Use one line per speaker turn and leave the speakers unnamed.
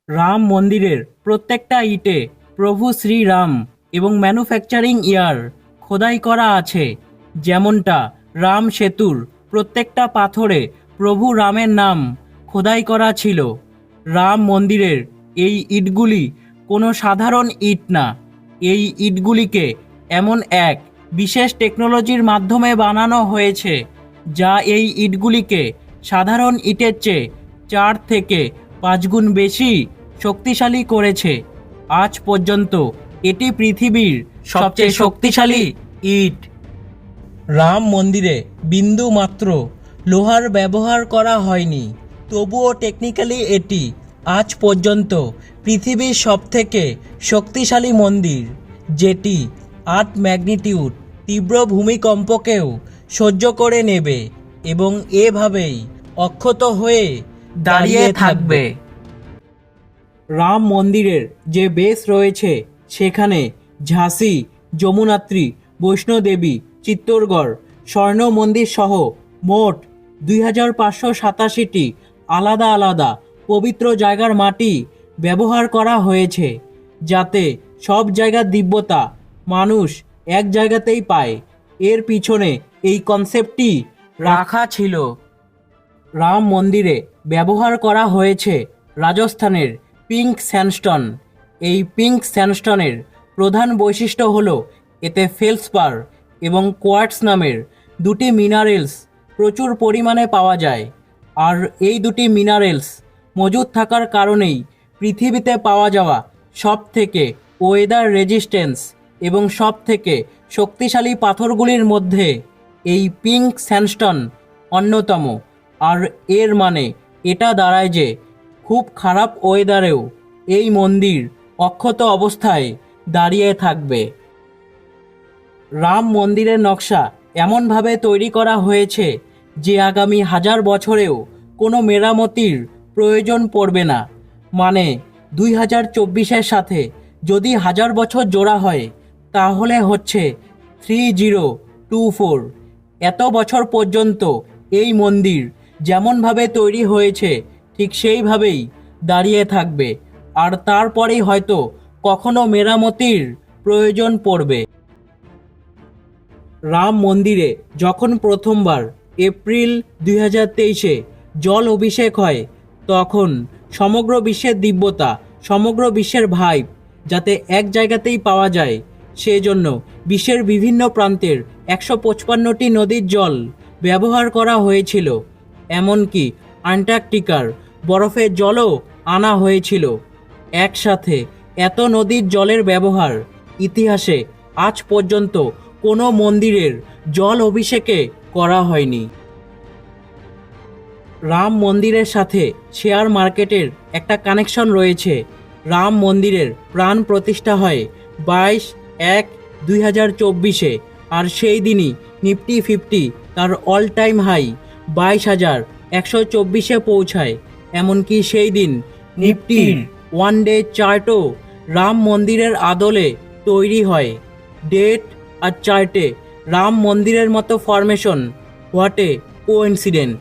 রাম মন্দিরের প্রত্যেকটা ইটে প্রভু শ্রীরাম এবং ম্যানুফ্যাকচারিং ইয়ার খোদাই করা আছে। যেমনটা রাম সেতুর প্রত্যেকটা পাথরে প্রভু রামের নাম খোদাই করা ছিল। রাম মন্দিরের এই ইটগুলি কোনো সাধারণ ইট না। এই ইটগুলিকে এমন এক বিশেষ টেকনোলজির মাধ্যমে বানানো হয়েছে যা এই ইটগুলিকে সাধারণ ইটের চেয়ে 4 থেকে 5 গুণ বেশি শক্তিশালী করেছে। আজ পর্যন্ত এটি পৃথিবীর সবচেয়ে শক্তিশালী ইট। রাম মন্দিরে বিন্দু মাত্র লোহার ব্যবহার করা হয়নি, তবুও টেকনিক্যালি এটি আজ পর্যন্ত পৃথিবীর সবথেকে শক্তিশালী মন্দির, যেটি 8 ম্যাগনিটিউড তীব্র ভূমিকম্পকেও সহ্য করে নেবে এবং এভাবেই অক্ষত হয়ে দাঁড়িয়ে থাকবে। রাম মন্দিরের যে বেস রয়েছে সেখানে ঝাঁসি, যমুনাত্রী, বৈষ্ণোদেবী, চিত্তরগড়, স্বর্ণ মন্দির সহ মোট 2587টি আলাদা আলাদা পবিত্র জায়গার মাটি ব্যবহার করা হয়েছে, যাতে সব জায়গার দিব্যতা মানুষ এক জায়গাতেই পায়। এর পিছনে এই কনসেপ্টটি রাখা ছিল। রাম মন্দিরে ব্যবহার করা হয়েছে রাজস্থানের পিঙ্ক স্যান্ডস্টোন। এই পিঙ্ক স্যান্ডস্টোনের প্রধান বৈশিষ্ট্য হলো এতে ফেলসপার এবং কোয়ার্টস নামের দুটি মিনারেলস প্রচুর পরিমাণে পাওয়া যায়। আর এই দুটি মিনারেলস মজুদ থাকার কারণেই পৃথিবীতে পাওয়া যাওয়া সব থেকে ওয়েদার রেজিস্ট্যান্স এবং সব থেকে শক্তিশালী পাথরগুলির মধ্যে এই পিঙ্ক স্যান্ডস্টোন অন্যতম। আর এর মানে এটা দাঁড়ায় যে খুব খারাপ ওয়েদারেও এই মন্দির অক্ষত অবস্থায় দাঁড়িয়ে থাকবে। রাম মন্দিরের নকশা এমনভাবে তৈরি করা হয়েছে যে আগামী 1000 বছরেও কোনো মেরামতির প্রয়োজন পড়বে না। মানে 2024-এর সাথে যদি 1000 বছর জোড়া হয় তাহলে হচ্ছে 3024। এত বছর পর্যন্ত এই মন্দির যেমনভাবে তৈরি হয়েছে ঠিক সেইভাবেই দাঁড়িয়ে থাকবে, আর তারপরেই হয়তো কখনো মেরামতির প্রয়োজন পড়বে। রাম মন্দিরে যখন প্রথমবার এপ্রিল 2023-এ জল অভিষেক হয়, তখন সমগ্র বিশ্বের দিব্যতা, সমগ্র বিশ্বের ভাইব যাতে এক জায়গাতেই পাওয়া যায়, সেজন্য বিশ্বের বিভিন্ন প্রান্তের 155টি নদীর জল ব্যবহার করা হয়েছিল। এমনকি অ্যান্টার্কটিকার বরফের জলও আনা হয়েছিল। একসাথে এত নদীর জলের ব্যবহার ইতিহাসে আজ পর্যন্ত কোনো মন্দিরের জল অভিষেকে করা হয়নি। রাম মন্দিরের সাথে শেয়ার মার্কেটের একটা কানেকশন রয়েছে। রাম মন্দিরের প্রাণ প্রতিষ্ঠা হয় 22/1/2024-এ, আর সেই দিনই নিফটি 50 তার অল টাইম হাই 22,124-এ পৌঁছায়। এমনকি সেই দিন নিফটির 1 ডে চার্টও রাম মন্দিরের আদলে তৈরি হয়। ডেট আর চার্টে রাম মন্দিরের মতো ফরমেশন, হোয়াট এ কোইন্সিডেন্ট।